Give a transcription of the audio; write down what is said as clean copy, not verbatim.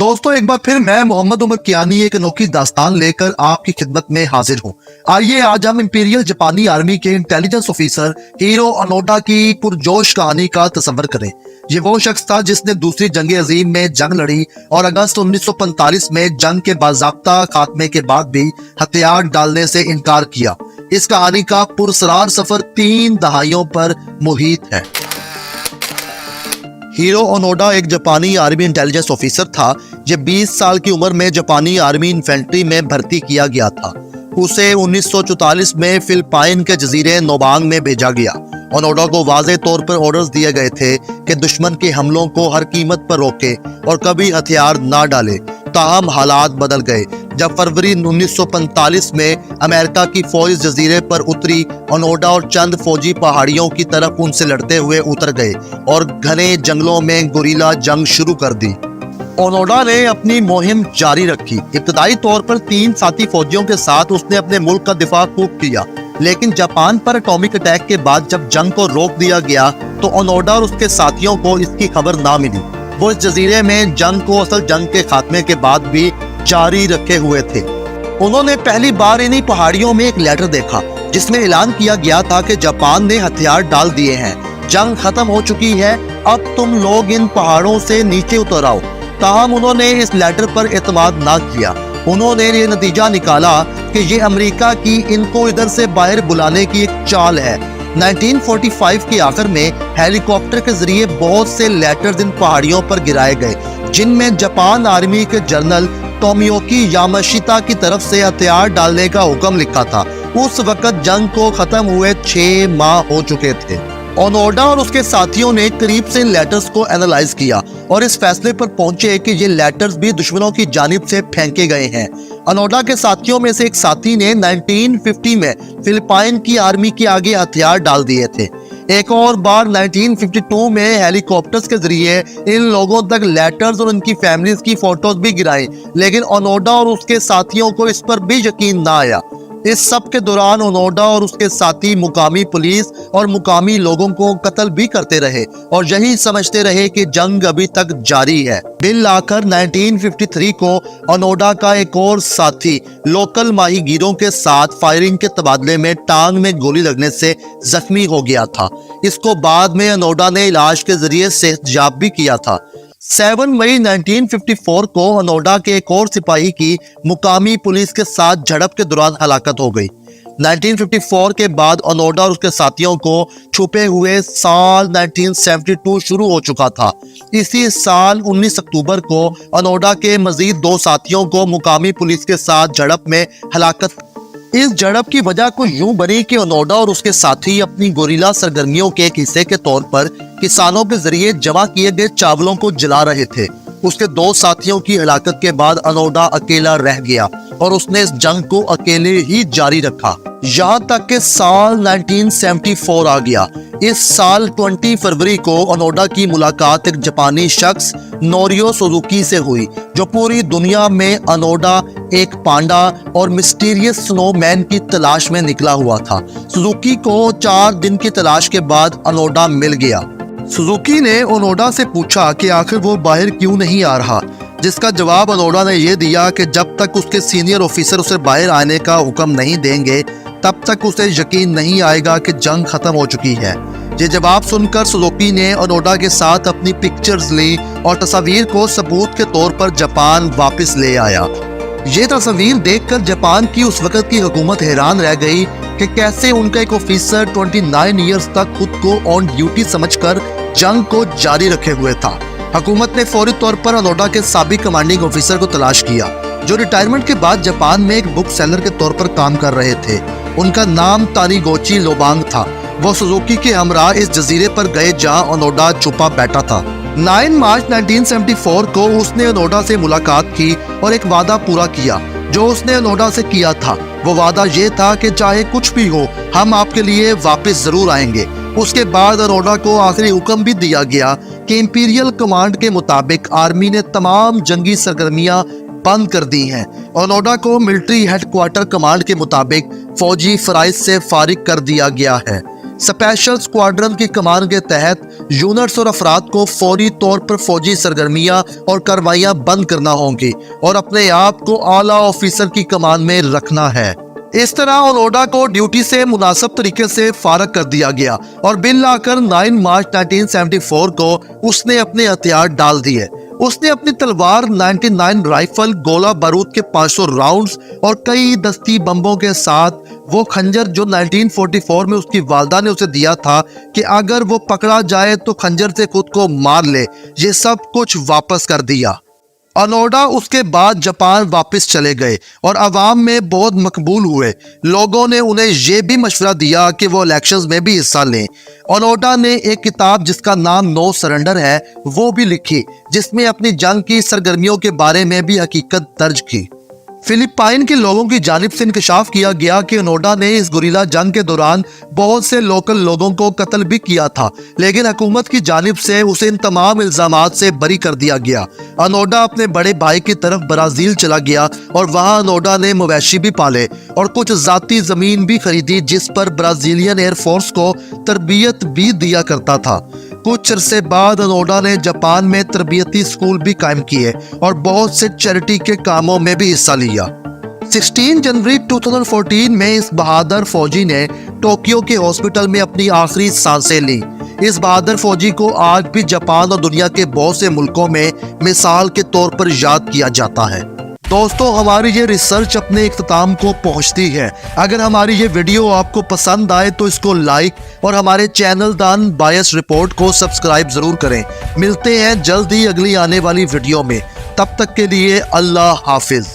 दोस्तों एक बार फिर मैं मोहम्मद उमर कियानी एक अनोखी दास्तान लेकर आपकी खिदमत में हाजिर हूँ। आइए आज हम इंपीरियल जापानी आर्मी के इंटेलिजेंस ऑफिसर हीरो ओनोडा की पुरजोश कहानी का तस्वर करें। ये वो शख्स था जिसने दूसरी जंग अजीम में जंग लड़ी और अगस्त 1945 में जंग के बाज़ाब्ता खात्मे के बाद भी हथियार डालने से इनकार किया। इस कहानी का पुरसरार सफर 3 दहाइयों पर मुहित है। हीरो ओनोडा एक जापानी आर्मी इंटेलिजेंस ऑफिसर था। ये 20 साल की उम्र में जापानी आर्मी इन्फेंट्री में भर्ती किया गया था। उसे 1944 में फिलिपाइन के जजीरे नोबांग में भेजा गया। ओनोडा को वाज़े तौर पर ऑर्डर्स दिए गए थे कि दुश्मन के हमलों को हर कीमत पर रोके और कभी हथियार ना डाले। ताहम हालात बदल गए जब फरवरी 1945 में अमेरिका की फौज जजीरे पर उतरी। ओनोडा और चंद फौजी पहाड़ियों की तरफ उनसे लड़ते हुए उतर गए और घने जंगलों में गुरिल्ला जंग शुरू कर दी। ओनोडा ने अपनी मुहिम जारी रखी। इब्तदाई तौर पर 3 साथी फौजियों के साथ उसने अपने मुल्क का दिफा खूब किया, लेकिन जापान पर एटॉमिक अटैक के बाद जब जंग को रोक दिया गया तो ओनोडा और उसके साथियों को इसकी खबर ना मिली। वो इस जजीरे में जंग को असल जंग के खात्मे के बाद भी जारी रखे हुए थे। उन्होंने पहली बार इन्हीं पहाड़ियों में एक लेटर देखा जिसमें ऐलान किया गया था कि जापान ने हथियार डाल दिए हैं, जंग खत्म हो चुकी है, अब तुम लोग इन पहाड़ों से नीचे उतर आओ। ताहम उन्होंने इस लेटर पर एतमाद ना किया। उन्होंने ये नतीजा निकाला कि ये अमेरिका की इनको इधर से बाहर बुलाने की एक चाल है। 1945 के आखिर में हेलीकॉप्टर के जरिए बहुत से लेटर्स इन पहाड़ियों पर गिराए गए, जिनमें जापान आर्मी के जनरल टोमियोकी यामाशिता की तरफ से हथियार डालने का हुक्म लिखा था। उस वक्त जंग को खत्म हुए 6 माह हो चुके थे। ओनोडा और उसके साथियों ने करीब से इन लेटर्स को एनालाइज किया और इस फैसले पर पहुंचे कि ये लेटर्स भी दुश्मनों की जानिब से फेंके गए हैं। ओनोडा के साथियों में से एक साथी ने 1950 में फिलिपाइन की आर्मी के आगे हथियार डाल दिए थे। एक और बार 1952 में हेलीकॉप्टर्स के जरिए इन लोगों तक लेटर्स और उनकी फैमिलीज की फोटोज भी गिराई, लेकिन ओनोडा और उसके साथियों को इस पर भी यकीन ना आया। इस सब के दौरान ओनोडा और उसके साथी मुकामी पुलिस और मुकामी लोगों को कत्ल भी करते रहे और यही समझते रहे कि जंग अभी तक जारी है। बिल आकर 1953 को ओनोडा का एक और साथी लोकल माहीगीरों के साथ फायरिंग के तबादले में टांग में गोली लगने से जख्मी हो गया था। इसको बाद में ओनोडा ने इलाज के जरिए सेहतयाब भी किया था। 7 मई 1954 को ओनोडा के एक और सिपाही की मुकामी पुलिस के साथ झड़प के दौरान हलाकत हो गई। 1954 के बाद ओनोडा और उसके साथियों को छुपे हुए साल 1972 शुरू हो चुका था। इसी साल 19 अक्टूबर को ओनोडा के मजीद 2 साथियों को मुकामी पुलिस के साथ झड़प में हलाकत। इस झड़प की वजह को यूं बनी कि ओनोडा और उसके साथी अपनी गोरिल्ला सरगर्मियों के एक हिस्से के तौर पर किसानों के जरिए जमा किए गए चावलों को जला रहे थे। उसके 2 साथियों की हलाकत के बाद ओनोडा अकेला रह गया और उसने इस जंग को अकेले ही जारी रखा, यहाँ तक कि साल 1974 आ गया। इस साल 20 फरवरी को ओनोडा की मुलाकात एक जापानी शख्स नोरियो सुजुकी से हुई, जो पूरी दुनिया में ओनोडा एक पांडा और मिस्टीरियस स्नोमैन की तलाश में निकला हुआ था। सुजुकी को 4 दिन की तलाश के बाद ओनोडा मिल गया। सुजुकी ने ओनोडा से पूछा कि आखिर वो बाहर क्यों नहीं आ रहा, जिसका जवाब ओनोडा ने यह दिया कि जब तक उसके सीनियर ऑफिसर उसे बाहर आने का हुक्म नहीं देंगे तब तक उसे यकीन नहीं आएगा कि जंग खत्म हो चुकी है। ये जवाब सुनकर सुजुकी ने ओनोडा के साथ अपनी पिक्चर्स ली और तस्वीर को सबूत के तौर पर जापान वापस ले आया। ये तस्वीर देखकर जापान की उस वक्त की हुकूमत हैरान रह गई कि कैसे उनका एक ऑफिसर 29 ईयर्स तक खुद को ऑन ड्यूटी समझकर जंग को जारी रखे हुए था। हुकूमत ने फौरी तौर पर ओनोडा के साबिक कमांडिंग ऑफिसर को तलाश किया, जो रिटायरमेंट के बाद जापान में एक बुक सेलर के तौर पर काम कर रहे थे। उनका नाम तानीगोची लोबांग था। वो सुजुकी के हमरा इस जजीरे पर गए जहां ओनोडा छुपा बैठा था। 9 मार्च 1974 को उसने ओनोडा से मुलाकात की और एक वादा पूरा किया जो उसने ओनोडा से किया था। वो वादा ये था कि चाहे कुछ भी हो हम आपके लिए वापस जरूर आएंगे। उसके बाद ओनोडा को आखिरी हुक्म भी दिया गया कि इंपीरियल कमांड के मुताबिक आर्मी ने तमाम जंगी सरगर्मियां बंद कर दी हैं। ओनोडा को मिलिट्री हेडक्वार्टर कमांड के मुताबिक फौजी फराइज से फारिग कर दिया गया है। स्पेशल स्क्वाड्रन की कमान के तहत यूनिट्स और अफराद को फौरी तौर पर फौजी सरगर्मियां और कार्रवाइयां बंद करना होंगी और अपने आप को आला ऑफिसर की कमान में रखना है। इस तरह ओनोडा को ड्यूटी से मुनासिब तरीके से फारग कर दिया गया और बिल लाकर 9 मार्च 1974 को उसने अपने हथियार डाल दिए। उसने अपनी तलवार 99 राइफल, गोला बारूद के 500 राउंड्स और कई दस्ती बम्बों के साथ वो खंजर जो 1944 में उसकी वालदा ने उसे दिया था कि अगर वो पकड़ा जाए तो खंजर से खुद को मार ले, ये सब कुछ वापस कर दिया। ओनोडा उसके बाद जापान वापस चले गए और अवाम में बहुत मकबूल हुए। लोगों ने उन्हें यह भी मशवरा दिया कि वो इलेक्शंस में भी हिस्सा लें। ओनोडा ने एक किताब जिसका नाम नो सरेंडर है वो भी लिखी, जिसमें अपनी जंग की सरगर्मियों के बारे में भी हकीकत दर्ज की। फिलिपाइन के लोगों की जानिब से इंकशाफ किया गया कि ओनोडा ने इस गुरिल्ला जंग के दौरान बहुत से लोकल लोगों को कत्ल भी किया था, लेकिन हुकूमत की जानिब से उसे इन तमाम इल्जामात से बरी कर दिया गया। ओनोडा अपने बड़े भाई की तरफ ब्राज़ील चला गया और वहाँ ओनोडा ने मवेशी भी पाले और कुछ ज़ाती ज़मीन भी खरीदी जिस पर ब्राज़ीलियन एयरफोर्स को तरबियत भी दिया करता था। कुछ अरसे बाद ओनोडा ने जापान में तरबियती स्कूल भी कायम किए और बहुत से चैरिटी के कामों में भी हिस्सा लिया। 16 जनवरी 2014 में इस बहादुर फौजी ने टोक्यो के हॉस्पिटल में अपनी आखिरी सांसें ली। इस बहादुर फौजी को आज भी जापान और दुनिया के बहुत से मुल्कों में मिसाल के तौर पर याद किया जाता है। दोस्तों, हमारी ये रिसर्च अपने इख्तिताम को पहुंचती है। अगर हमारी ये वीडियो आपको पसंद आए तो इसको लाइक और हमारे चैनल द अनबायस्ड रिपोर्ट को सब्सक्राइब जरूर करें। मिलते हैं जल्द ही अगली आने वाली वीडियो में। तब तक के लिए अल्लाह हाफिज।